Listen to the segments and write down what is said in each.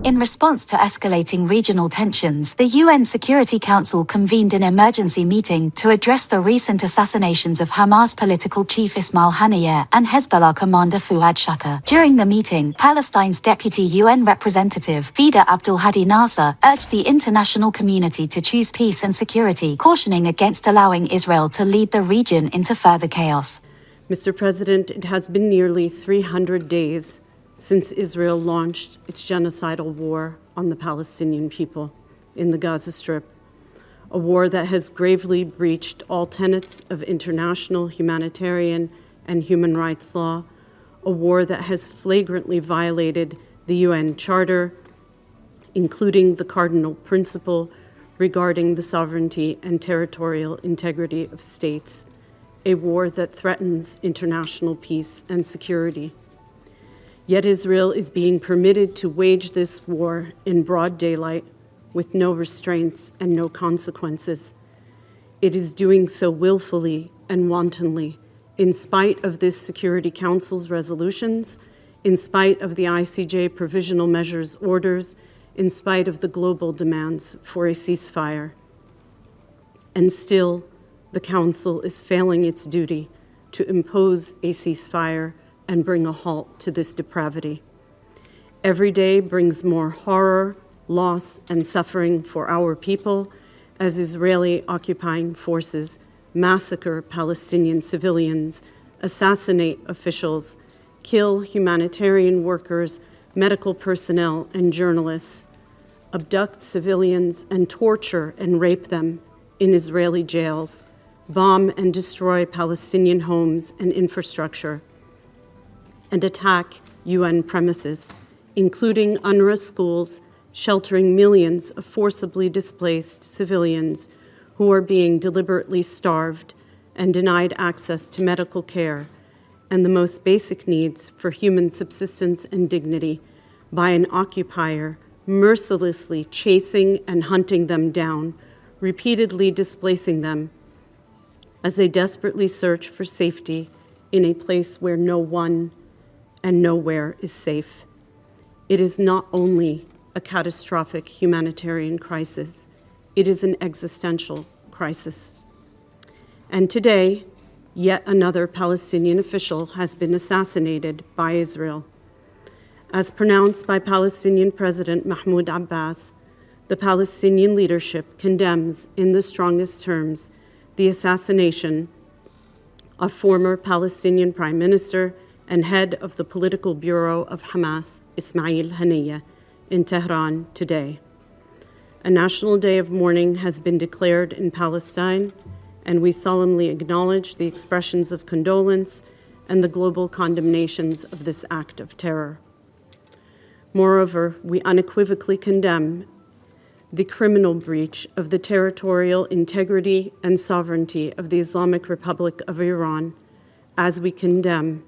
In response to escalating regional tensions, the UN Security Council convened an emergency meeting to address the recent assassinations of Hamas political chief Ismail Haniyeh and Hezbollah commander Fuad Shukr. During the meeting, Palestine's deputy UN representative, Feda Abdelhady Nasser, urged the international community to choose peace and security, cautioning against allowing Israel to lead the region into further chaos. Mr. President, it has been nearly 300 days since Israel launched its genocidal war on the Palestinian people in the Gaza Strip, a war that has gravely breached all tenets of international humanitarian and human rights law, a war that has flagrantly violated the UN Charter, including the cardinal principle regarding the sovereignty and territorial integrity of states, a war that threatens international peace and security. Yet Israel is being permitted to wage this war in broad daylight with no restraints and no consequences. It is doing so willfully and wantonly, in spite of this Security Council's resolutions, in spite of the ICJ provisional measures orders, in spite of the global demands for a ceasefire. And still, the Council is failing its duty to impose a ceasefire and bring a halt to this depravity. Every day brings more horror, loss, and suffering for our people as Israeli occupying forces massacre Palestinian civilians, assassinate officials, kill humanitarian workers, medical personnel, and journalists, abduct civilians and torture and rape them in Israeli jails, bomb and destroy Palestinian homes and infrastructure, and attack UN premises, including UNRWA schools, sheltering millions of forcibly displaced civilians who are being deliberately starved and denied access to medical care and the most basic needs for human subsistence and dignity by an occupier mercilessly chasing and hunting them down, repeatedly displacing them as they desperately search for safety in a place where no one and nowhere is safe. It is not only a catastrophic humanitarian crisis, it is an existential crisis. And today, yet another Palestinian official has been assassinated by Israel. As pronounced by Palestinian President Mahmoud Abbas, the Palestinian leadership condemns in the strongest terms the assassination of former Palestinian Prime Minister and head of the political bureau of Hamas, Ismail Haniyeh, in Tehran today. A national day of mourning has been declared in Palestine, and we solemnly acknowledge the expressions of condolence and the global condemnations of this act of terror. Moreover, we unequivocally condemn the criminal breach of the territorial integrity and sovereignty of the Islamic Republic of Iran, as we condemn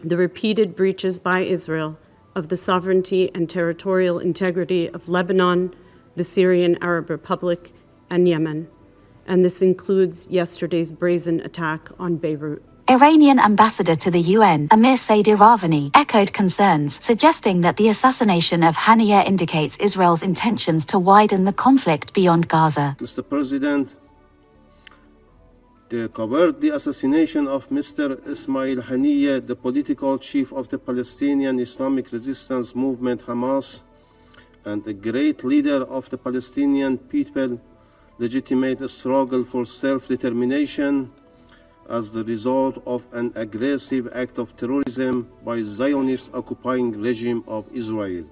the repeated breaches by Israel of the sovereignty and territorial integrity of Lebanon, the Syrian Arab Republic, and Yemen. And this includes yesterday's brazen attack on Beirut. Iranian ambassador to the UN, Amir Saeid Iravani, echoed concerns, suggesting that the assassination of Haniyeh indicates Israel's intentions to widen the conflict beyond Gaza. Mr. President, they covered the assassination of Mr. Ismail Haniyeh, the political chief of the Palestinian Islamic Resistance Movement Hamas, and a great leader of the Palestinian people, legitimate struggle for self-determination as the result of an aggressive act of terrorism by the Zionist occupying regime of Israel.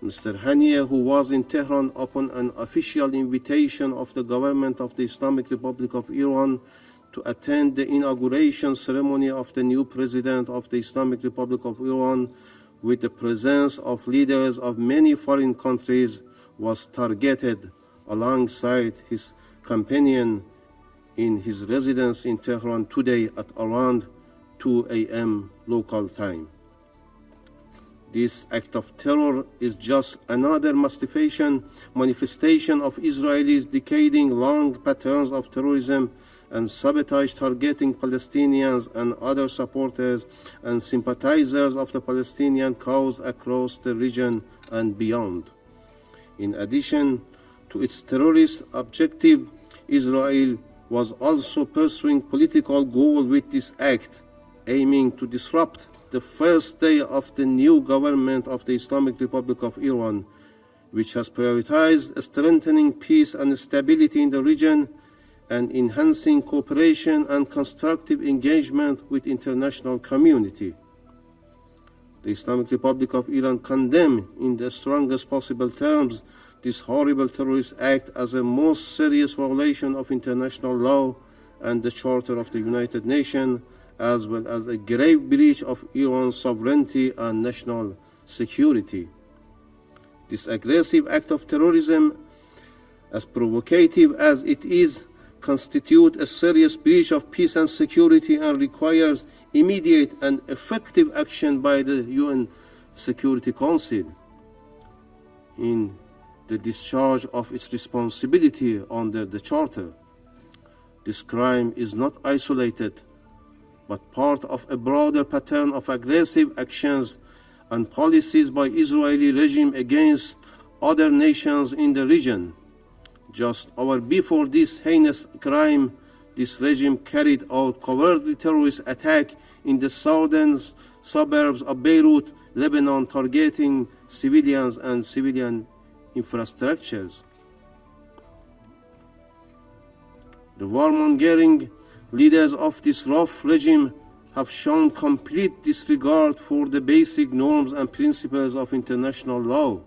Mr. Haniyeh, who was in Tehran upon an official invitation of the government of the Islamic Republic of Iran to attend the inauguration ceremony of the new president of the Islamic Republic of Iran with the presence of leaders of many foreign countries, was targeted alongside his companion in his residence in Tehran today at around 2 a.m. local time. This act of terror is just another manifestation of Israelis' decaying long patterns of terrorism and sabotage targeting Palestinians and other supporters and sympathizers of the Palestinian cause across the region and beyond. In addition to its terrorist objective, Israel was also pursuing political goals with this act, aiming to disrupt the first day of the new government of the Islamic Republic of Iran, which has prioritized strengthening peace and stability in the region and enhancing cooperation and constructive engagement with international community. The Islamic Republic of Iran condemned in the strongest possible terms this horrible terrorist act as a most serious violation of international law and the Charter of the United Nations, as well as a grave breach of Iran's sovereignty and national security. This aggressive act of terrorism, as provocative as it is, constitutes a serious breach of peace and security and requires immediate and effective action by the UN Security Council in the discharge of its responsibility under the Charter. This crime is not isolated, but part of a broader pattern of aggressive actions and policies by Israeli regime against other nations in the region. Just hours before this heinous crime, this regime carried out cowardly terrorist attack in the southern suburbs of Beirut, Lebanon, targeting civilians and civilian infrastructures. The warmongering leaders of this rough regime have shown complete disregard for the basic norms and principles of international law.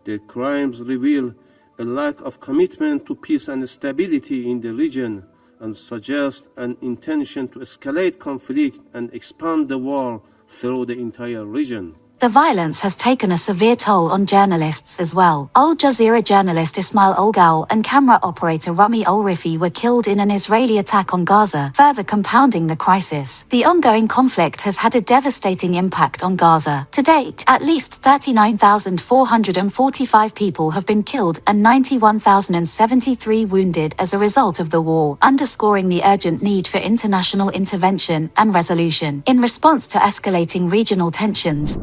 Their crimes reveal a lack of commitment to peace and stability in the region and suggest an intention to escalate conflict and expand the war through the entire region. The violence has taken a severe toll on journalists as well. Al Jazeera journalist Ismail Olgaw and camera operator Rami Al-Rifi were killed in an Israeli attack on Gaza, further compounding the crisis. The ongoing conflict has had a devastating impact on Gaza. To date, at least 39,445 people have been killed and 91,073 wounded as a result of the war, underscoring the urgent need for international intervention and resolution. In response to escalating regional tensions,